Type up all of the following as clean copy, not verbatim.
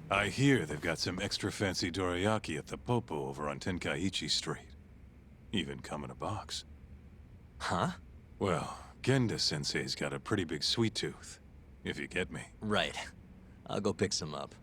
I hear they've got some extra fancy dorayaki at the Popo over on Tenkaichi Street. Even come in a box. Huh? Well, Genda-sensei's got a pretty big sweet tooth, if you get me. Right. I'll go pick some up.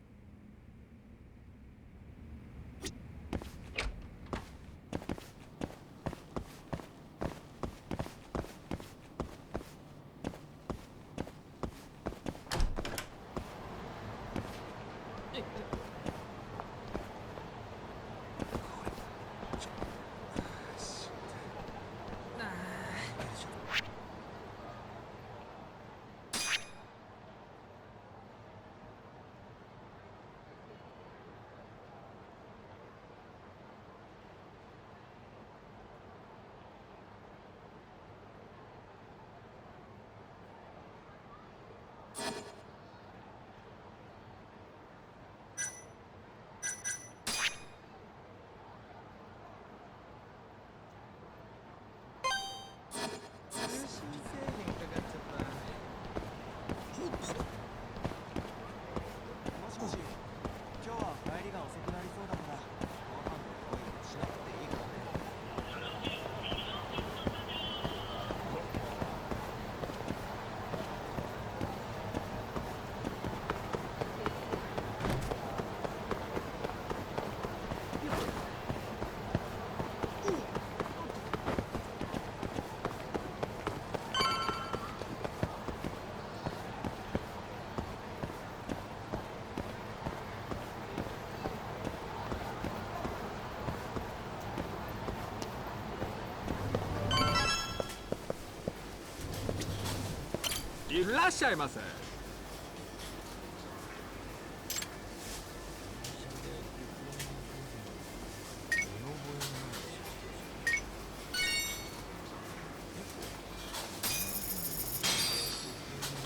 いらっしゃいませ。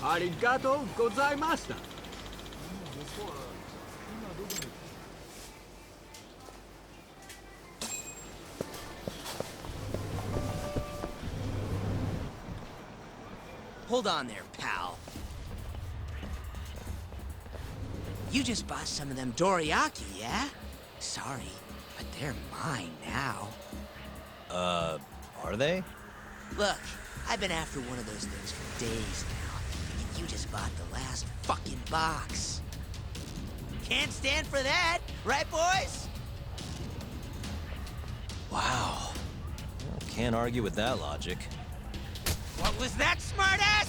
ありがとうございました。Hold on there, pal. You just bought some of them dorayaki, yeah? Sorry, but they're mine now. Are they? Look, I've been after one of those things for days now, and you just bought the last fucking box. Can't stand for that, right, boys? Wow. Well, can't argue with that logic. What was that, smartass?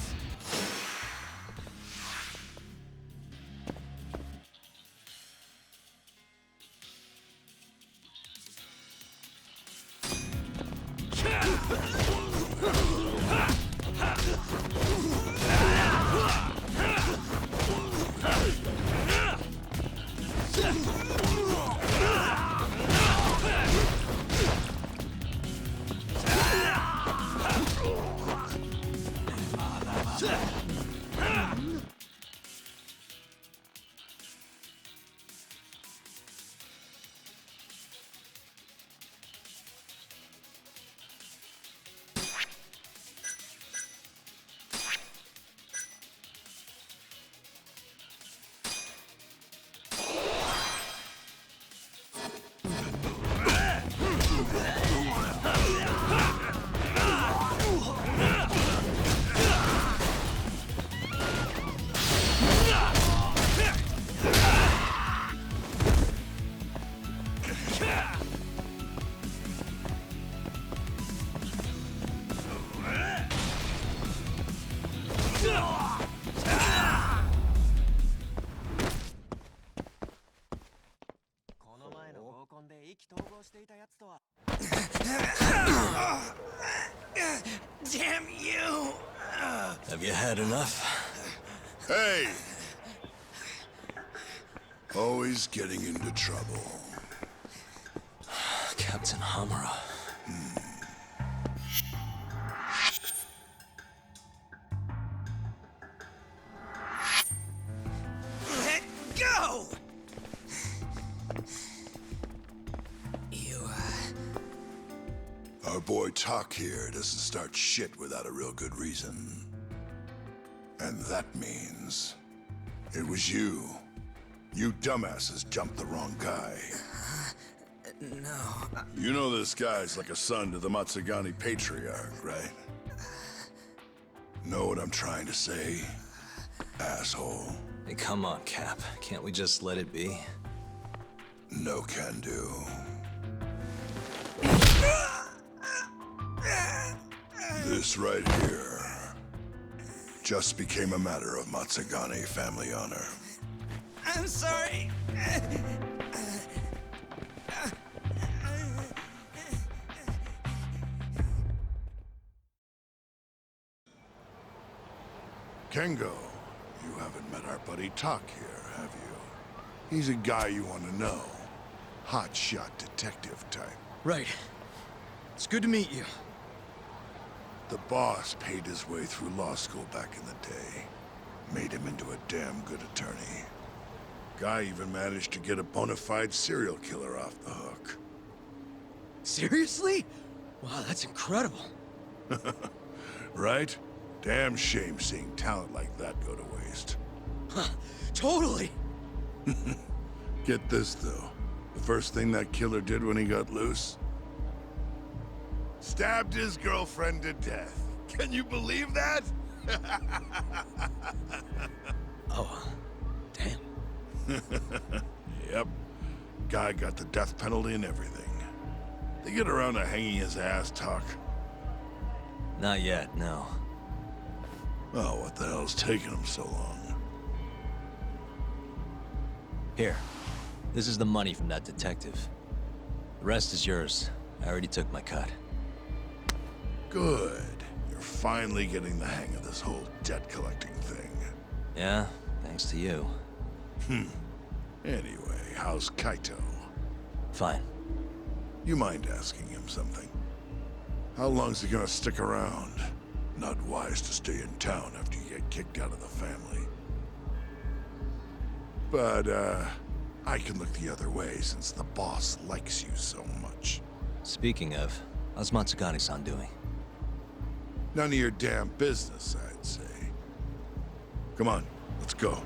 Damn you! Have you had enough? Hey! Always getting into trouble. Captain Hamura. Let go! You, Our boy Tak here doesn't start shit without a real good reason. And that means it was you You dumbasses jumped the wrong guy. No. You know this guy's like a son to the Matsugani patriarch, right? Know what I'm trying to say? Asshole. Hey, come on, Cap. Can't we just let it be? No can do. This right here just became a matter of Matsugani family honor. I'm sorry. Kengo, you haven't met our buddy Tak here, have you? He's a guy you want to know. Hotshot detective type. Right. It's good to meet you. The boss paid his way through law school back in the day. Made him into a damn good attorney. Guy even managed to get a bona fide serial killer off the hook. Seriously? Wow, that's incredible. Right? Damn shame seeing talent like that go to waste. Huh, totally. Get this, though. The first thing that killer did when he got loose? Stabbed his girlfriend to death. Can you believe that? Oh, damn. Yep. Guy got the death penalty and everything. They get around to hanging his ass, Talk. Not yet, no. Oh, what the hell's taking him so long? Here. This is the money from that detective. The rest is yours. I already took my cut. Good. You're finally getting the hang of this whole debt-collecting thing. Yeah, thanks to you. Anyway, how's Kaito? Fine. You mind asking him something? How long's he gonna stick around? Not wise to stay in town after you get kicked out of the family. But, I can look the other way since the boss likes you so much. Speaking of, how's Matsugani-san doing? None of your damn business, I'd say. Come on, let's go.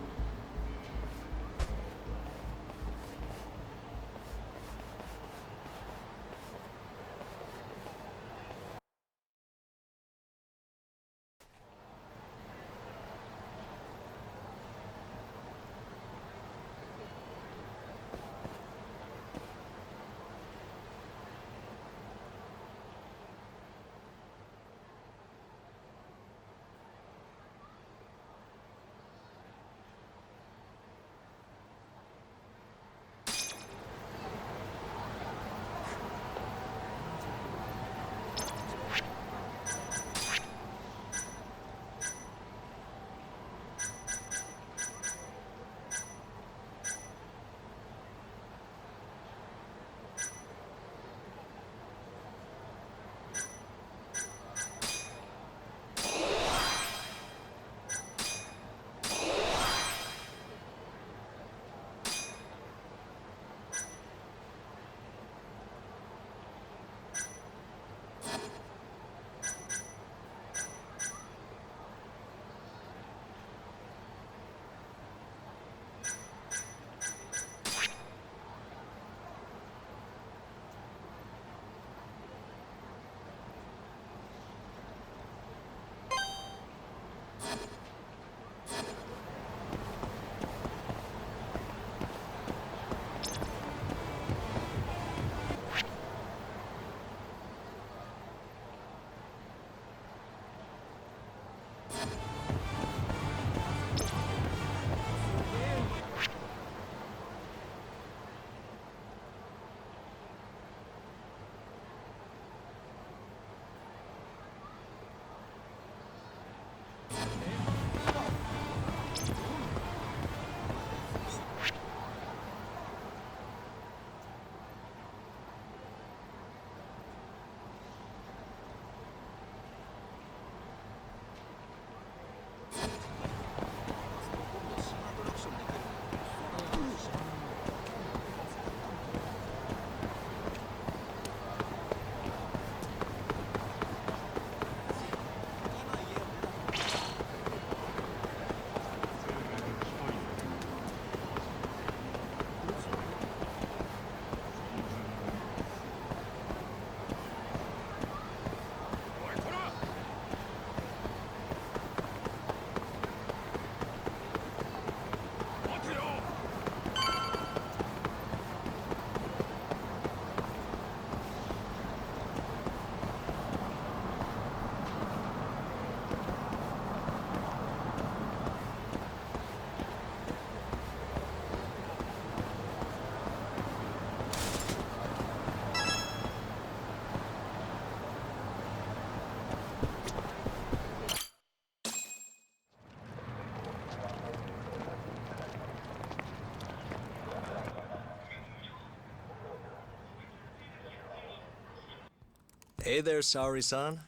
Hey there, Saori-san.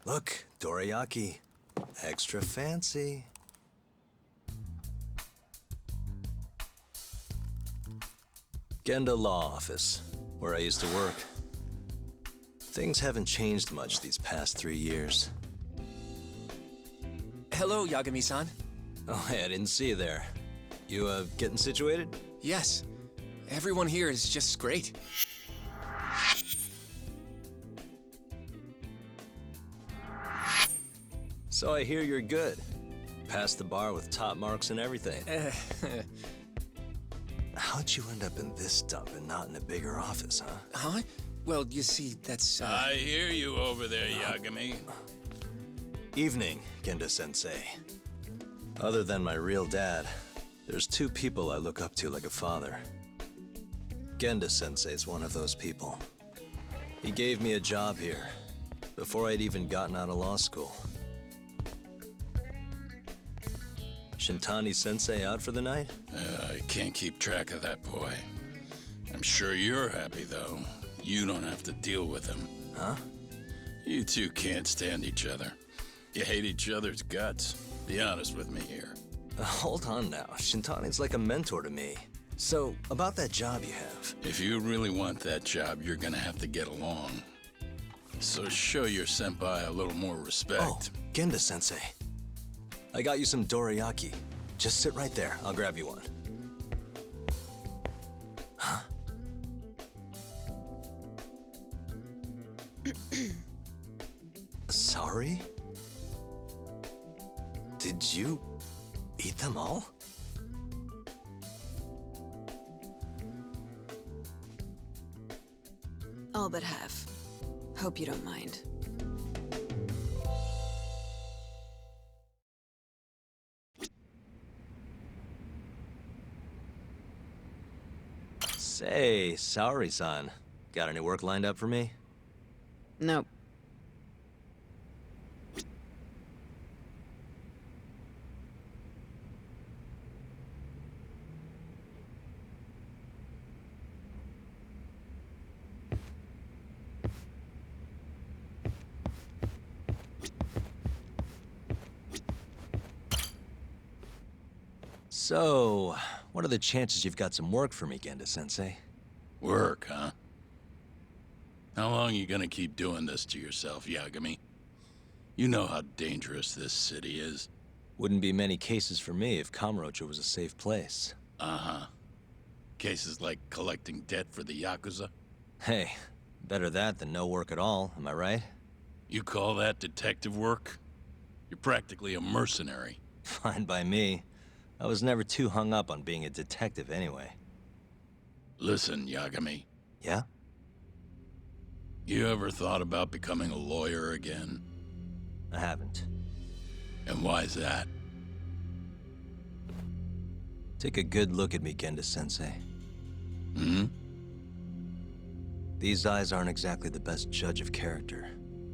Look, dorayaki. Extra fancy. Genda Law Office, where I used to work. Things haven't changed much these past 3 years. Hello, Yagami-san. Oh, hey, I didn't see you there. You, getting situated? Yes, everyone here is just great. So I hear you're good. Passed the bar with top marks and everything. How'd you end up in this dump and not in a bigger office, huh? Huh? Well, you see, that's, I hear you over there, Yagami. Evening, Genda-sensei. Other than my real dad, there's 2 people I look up to like a father. Genda-sensei's one of those people. He gave me a job here, before I'd even gotten out of law school. Shintani-sensei out for the night? I can't keep track of that boy. I'm sure you're happy, though. You don't have to deal with him. Huh? You two can't stand each other. You hate each other's guts. Be honest with me here. Hold on now. Shintani's like a mentor to me. So, about that job you have. If you really want that job, you're gonna have to get along. So show your senpai a little more respect. Oh, Genda-sensei. I got you some dorayaki. Just sit right there. I'll grab you one. Huh? Sorry? Did you eat them all? All but half. Hope you don't mind. Say, Saori-san, got any work lined up for me? Nope. So, what are the chances you've got some work for me, Genda-sensei? Work, huh? How long you gonna keep doing this to yourself, Yagami? You know how dangerous this city is. Wouldn't be many cases for me if Kamurocho was a safe place. Uh-huh. Cases like collecting debt for the Yakuza? Hey, better that than no work at all, am I right? You call that detective work? You're practically a mercenary. Fine by me. I was never too hung up on being a detective anyway. Listen, Yagami. Yeah? You ever thought about becoming a lawyer again? I haven't. And why's that? Take a good look at me, Genda-sensei. Hmm? These eyes aren't exactly the best judge of character.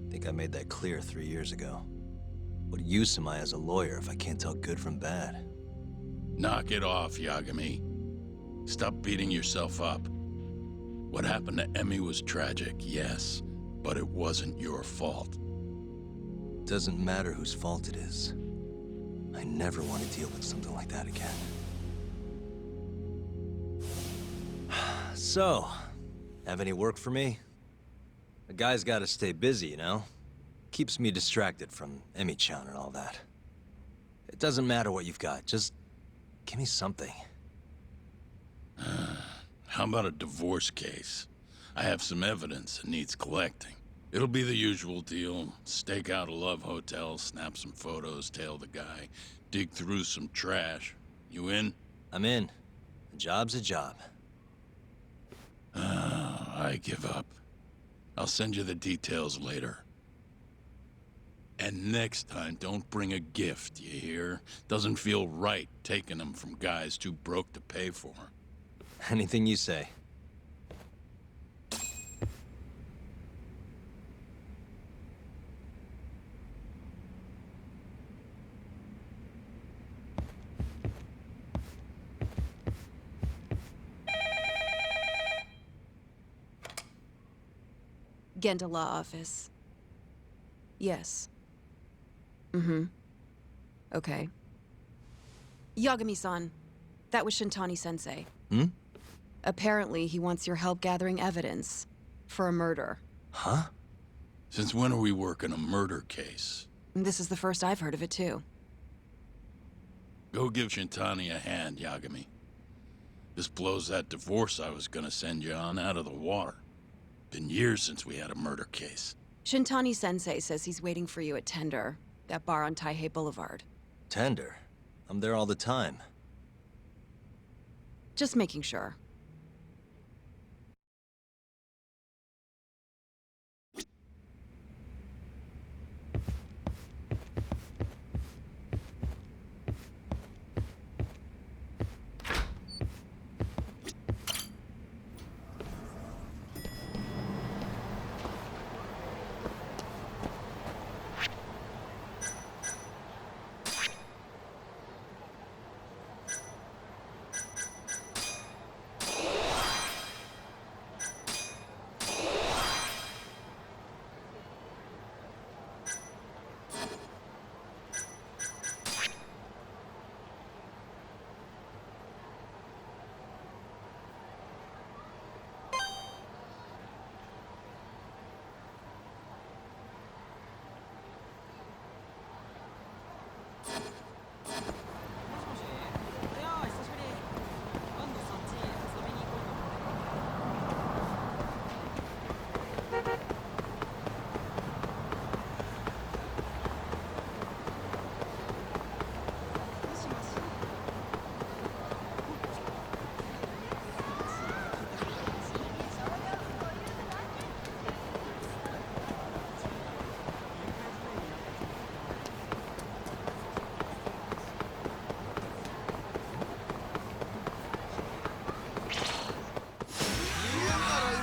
Think I made that clear 3 years ago. What use am I as a lawyer if I can't tell good from bad? Knock it off, Yagami. Stop beating yourself up. What happened to Emmy was tragic, yes, but it wasn't your fault. Doesn't matter whose fault it is. I never want to deal with something like that again. So, have any work for me? A guy's gotta stay busy, you know? Keeps me distracted from Emmy-chan and all that. It doesn't matter what you've got, just give me something. How about a divorce case? I have some evidence that needs collecting. It'll be the usual deal. Stake out a love hotel, snap some photos, tail the guy, dig through some trash. You in? I'm in. A job's a job. I give up. I'll send you the details later. And next time, don't bring a gift, you hear? Doesn't feel right taking them from guys too broke to pay for. Anything you say. Genda Law Office. Yes. Mm-hmm. Okay. Yagami-san, that was Shintani-sensei. Hmm? Apparently, he wants your help gathering evidence for a murder. Huh? Since when are we working a murder case? This is the first I've heard of it, too. Go give Shintani a hand, Yagami. This blows that divorce I was gonna send you on out of the water. Been years since we had a murder case. Shintani-sensei says he's waiting for you at Tender, that bar on Taihei Boulevard. Tender. I'm there all the time. Just making sure.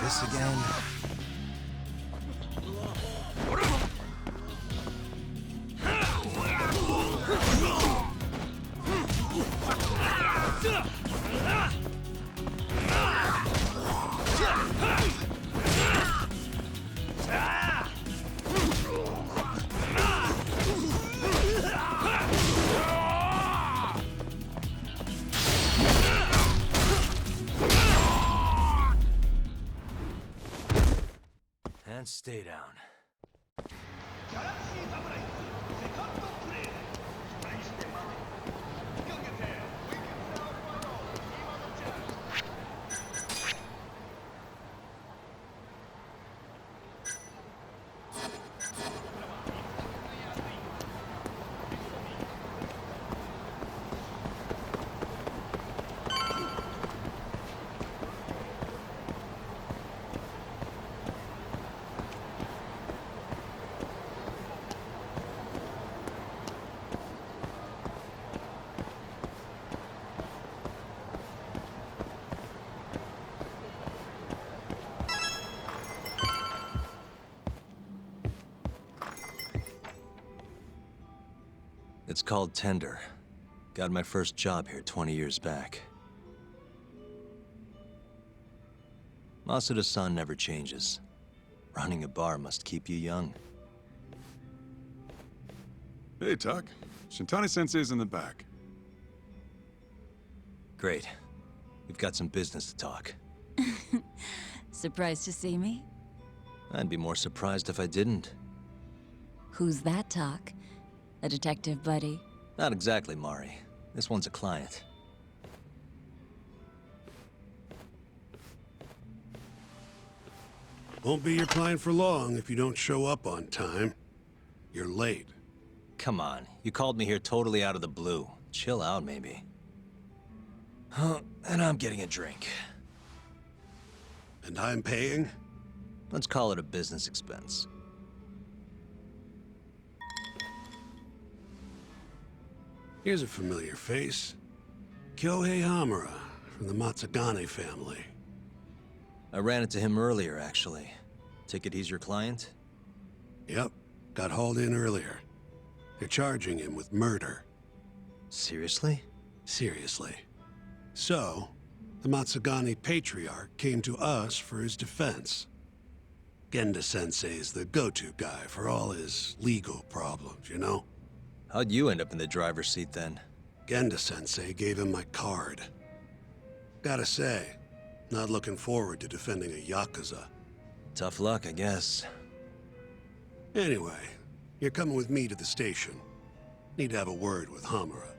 This again? And stay down. It's called Tender. Got my first job here 20 years back. Masuda-san never changes. Running a bar must keep you young. Hey, Tak. Shintani-sensei's in the back. Great. We've got some business to talk. Surprised to see me? I'd be more surprised if I didn't. Who's that, Tak? A detective buddy? Not exactly, Mari. This one's a client. Won't be your client for long if you don't show up on time. You're late. Come on, you called me here totally out of the blue. Chill out, maybe. Huh, and I'm getting a drink. And I'm paying? Let's call it a business expense. Here's a familiar face. Kyohei Hamura, from the Matsugane family. I ran into him earlier, actually. Take it he's your client? Yep, got hauled in earlier. They're charging him with murder. Seriously? Seriously. So, the Matsugane patriarch came to us for his defense. Genda-sensei's the go-to guy for all his legal problems, you know? How'd you end up in the driver's seat then? Genda-sensei gave him my card. Gotta say, not looking forward to defending a Yakuza. Tough luck, I guess. Anyway, you're coming with me to the station. Need to have a word with Hamura.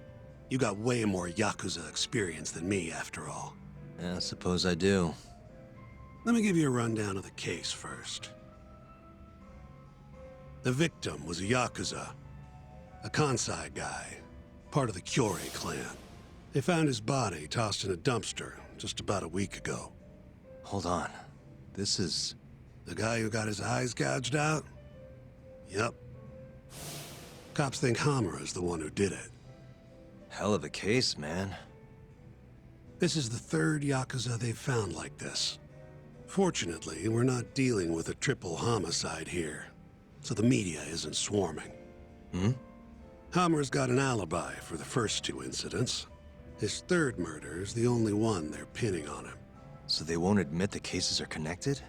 You got way more Yakuza experience than me, after all. Yeah, I suppose I do. Let me give you a rundown of the case first. The victim was a Yakuza, a Kansai guy, part of the Kyorei clan. They found his body tossed in a dumpster just about a week ago. Hold on. This is... The guy who got his eyes gouged out? Yep. Cops think Hamura's the one who did it. Hell of a case, man. This is the third Yakuza they've found like this. Fortunately, we're not dealing with a triple homicide here, so the media isn't swarming. Hamura's got an alibi for the first two incidents. His third murder is the only one they're pinning on him. So they won't admit the cases are connected?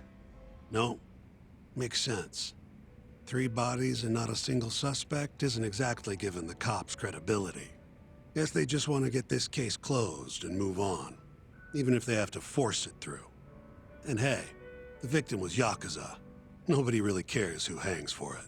No. Makes sense. 3 bodies and not a single suspect isn't exactly giving the cops credibility. Guess they just want to get this case closed and move on, even if they have to force it through. And hey, the victim was Yakuza. Nobody really cares who hangs for it.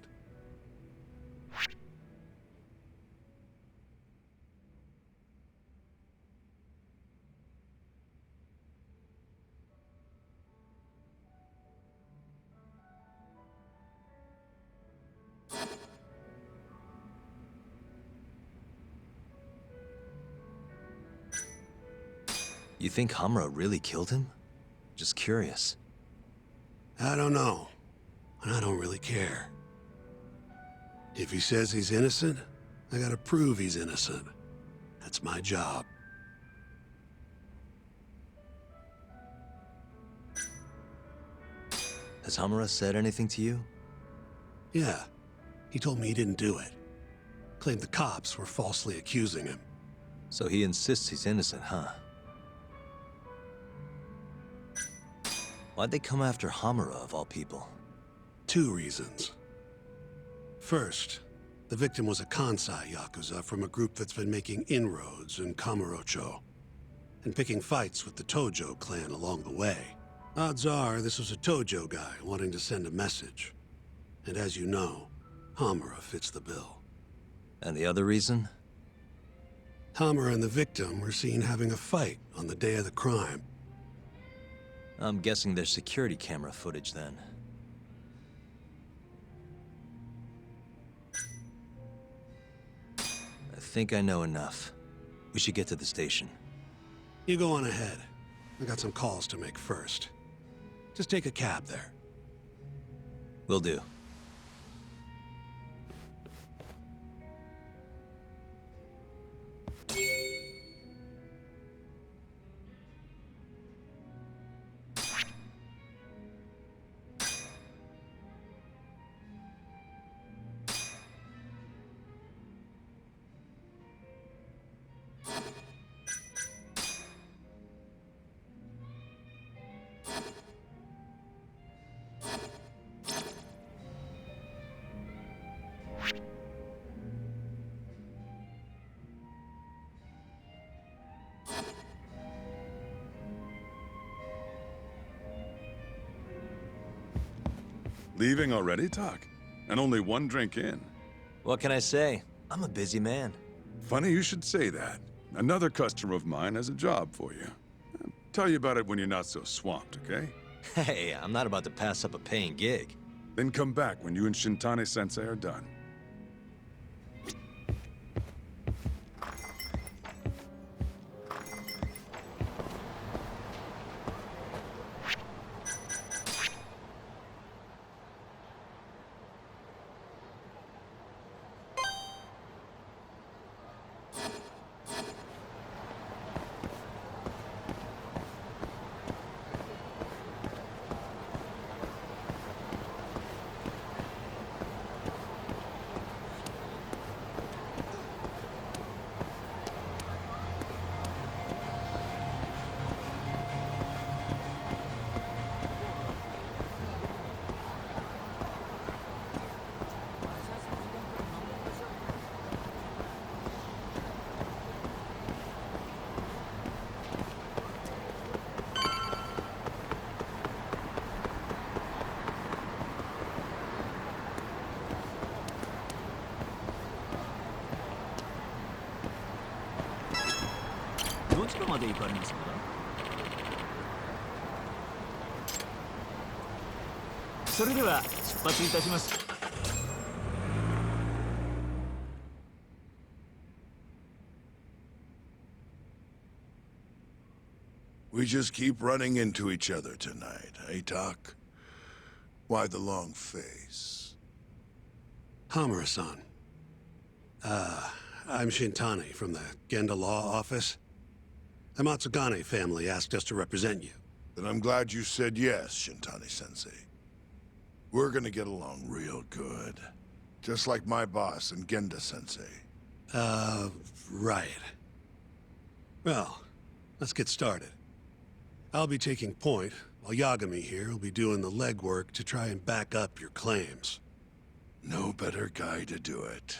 You think Hamura really killed him? Just curious. I don't know, and I don't really care. If he says he's innocent, I gotta prove he's innocent. That's my job. Has Hamura said anything to you? Yeah, he told me he didn't do it. Claimed the cops were falsely accusing him. So he insists he's innocent, huh? Why'd they come after Hamura, of all people? 2 reasons. First, the victim was a Kansai Yakuza from a group that's been making inroads in Kamurocho, and picking fights with the Tojo clan along the way. Odds are this was a Tojo guy wanting to send a message. And as you know, Hamura fits the bill. And the other reason? Hamura and the victim were seen having a fight on the day of the crime. I'm guessing there's security camera footage then. I think I know enough. We should get to the station. You go on ahead. I got some calls to make first. Just take a cab there. Will do. Leaving already, Tak? And only 1 drink in. What can I say? I'm a busy man. Funny you should say that. Another customer of mine has a job for you. I'll tell you about it when you're not so swamped, okay? Hey, I'm not about to pass up a paying gig. Then come back when you and Shintani-sensei are done. まで行かれますか？ それでは出発いたします。 We just keep running into each other tonight, eh, Doc? Why the long face? Hamura-san. I'm Shintani from the Genda Law Office. The Matsugane family asked us to represent you. Then I'm glad you said yes, Shintani-sensei. We're gonna get along real good. Just like my boss and Genda-sensei. Right. Well, let's get started. I'll be taking point, while Yagami here will be doing the legwork to try and back up your claims. No better guy to do it.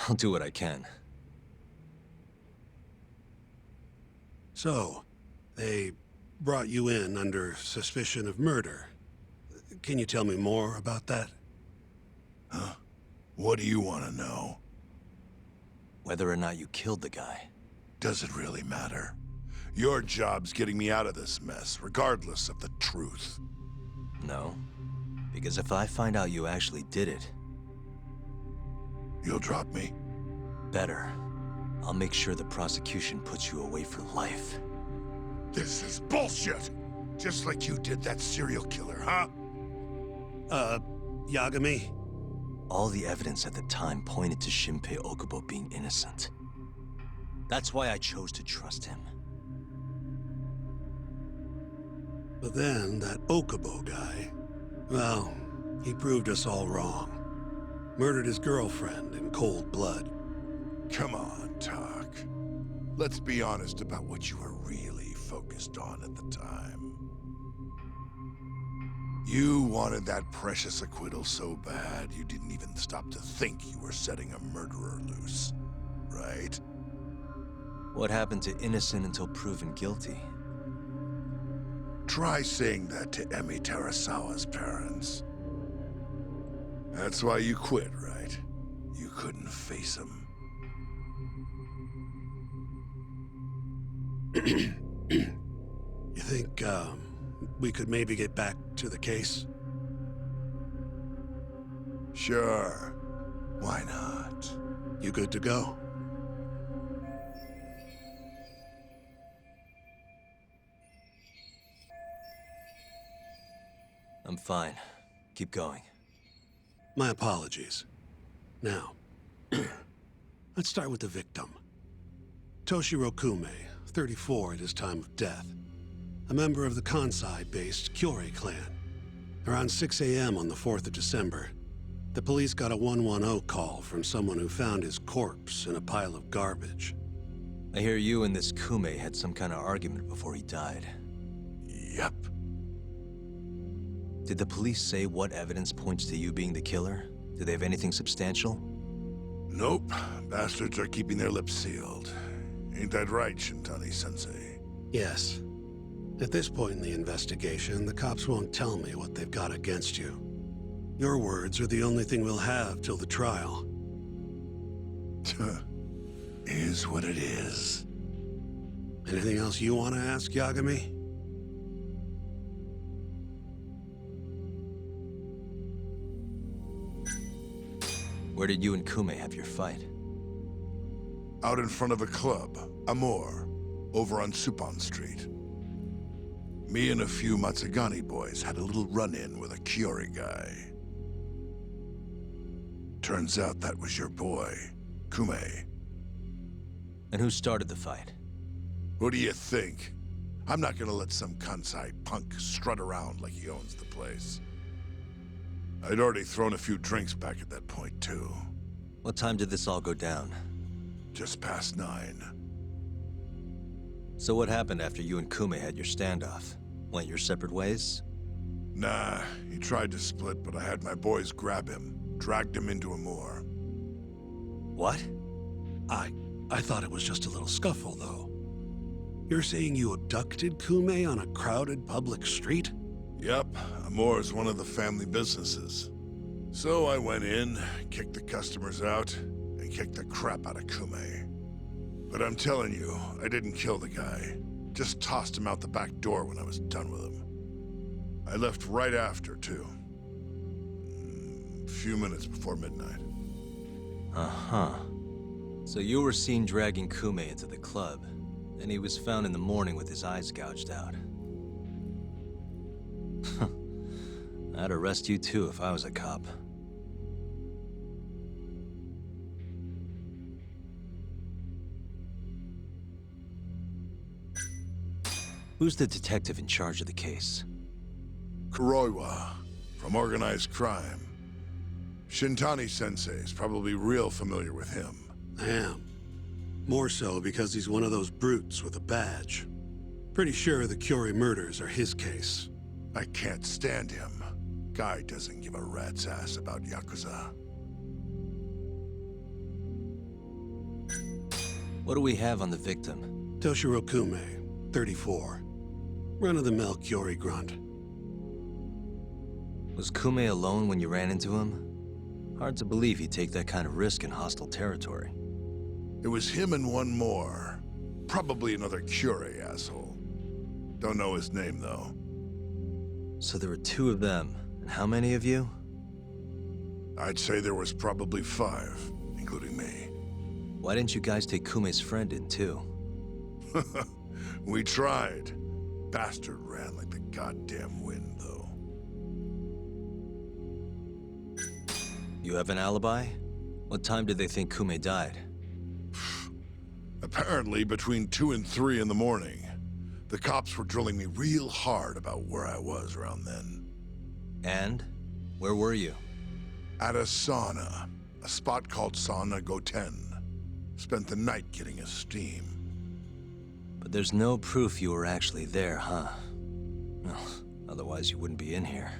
I'll do what I can. So, they brought you in under suspicion of murder. Can you tell me more about that? Huh? What do you want to know? Whether or not you killed the guy. Does it really matter? Your job's getting me out of this mess, regardless of the truth. No. Because if I find out you actually did it... You'll drop me? Better. I'll make sure the prosecution puts you away for life. This is bullshit! Just like you did that serial killer, huh? Yagami? All the evidence at the time pointed to Shinpei Okubo being innocent. That's why I chose to trust him. But then, that Okubo guy, well, he proved us all wrong. Murdered his girlfriend in cold blood. Come on, Tak. Let's be honest about what you were really focused on at the time. You wanted that precious acquittal so bad, you didn't even stop to think you were setting a murderer loose, right? What happened to innocent until proven guilty? Try saying that to Emi Terasawa's parents. That's why you quit, right? You couldn't face him. You think, we could maybe get back to the case? Sure. Why not? You good to go? I'm fine. Keep going. My apologies. Now, let's start with the victim. Toshiro Kume, 34 at his time of death. A member of the Kansai-based Kyorei clan. Around 6 a.m. on the 4th of December, the police got a 110 call from someone who found his corpse in a pile of garbage. I hear you and this Kume had some kind of argument before he died. Yep. Did the police say what evidence points to you being the killer? Do they have anything substantial? Nope. Bastards are keeping their lips sealed. Ain't that right, Shintani-sensei? Yes. At this point in the investigation, the cops won't tell me what they've got against you. Your words are the only thing we'll have till the trial. Is what it is. Anything else you want to ask, Yagami? Where did you and Kume have your fight? Out in front of a club, Amor, over on Supon Street. Me and a few Matsugane boys had a little run-in with a Kyorei guy. Turns out that was your boy, Kume. And who started the fight? What do you think? I'm not gonna let some Kansai punk strut around like he owns the place. I'd already thrown a few drinks back at that point, too. What time did this all go down? Just past 9. So what happened after you and Kume had your standoff? Went your separate ways? Nah, he tried to split, but I had my boys grab him, dragged him into a moor. What? I thought it was just a little scuffle, though. You're saying you abducted Kume on a crowded public street? Yep, Amor's one of the family businesses. So I went in, kicked the customers out, and kicked the crap out of Kume. But I'm telling you, I didn't kill the guy. Just tossed him out the back door when I was done with him. I left right after, too. A few minutes before midnight. Uh-huh. So you were seen dragging Kume into the club, and he was found in the morning with his eyes gouged out. I'd arrest you too if I was a cop. Who's the detective in charge of the case? Kuroiwa, from organized crime. Shintani-sensei's probably real familiar with him. I am. More so because he's one of those brutes with a badge. Pretty sure the Curie murders are his case. I can't stand him. Guy doesn't give a rat's ass about Yakuza. What do we have on the victim? Toshiro Kume, 34. Run-of-the-mill Curie grunt. Was Kume alone when you ran into him? Hard to believe he'd take that kind of risk in hostile territory. It was him and one more. Probably another Curie asshole. Don't know his name, though. So there were 2 of them. And how many of you? I'd say there was probably 5, including me. Why didn't you guys take Kume's friend in, too? We tried. Bastard ran like the goddamn wind, though. You have an alibi? What time did they think Kume died? Apparently between 2 and 3 in the morning. The cops were drilling me real hard about where I was around then. And? Where were you? At a sauna. A spot called Sauna Goten. Spent the night getting a steam. But there's no proof you were actually there, huh? Well, otherwise you wouldn't be in here.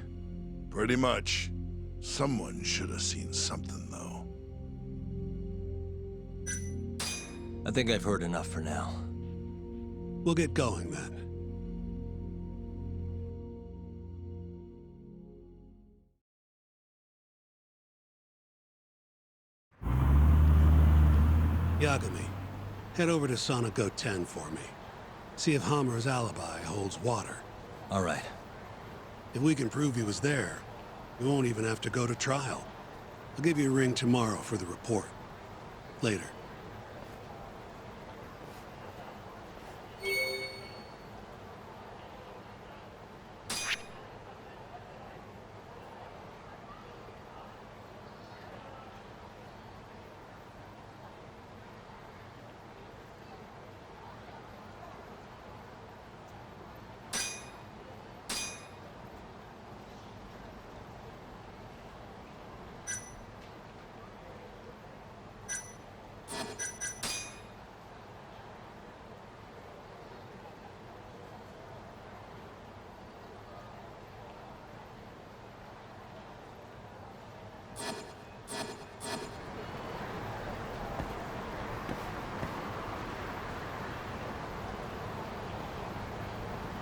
Pretty much. Someone should have seen something, though. I think I've heard enough for now. We'll get going then. Yagami, head over to Sauna Goten for me. See if Hamura's alibi holds water. All right. If we can prove he was there, we won't even have to go to trial. I'll give you a ring tomorrow for the report. Later.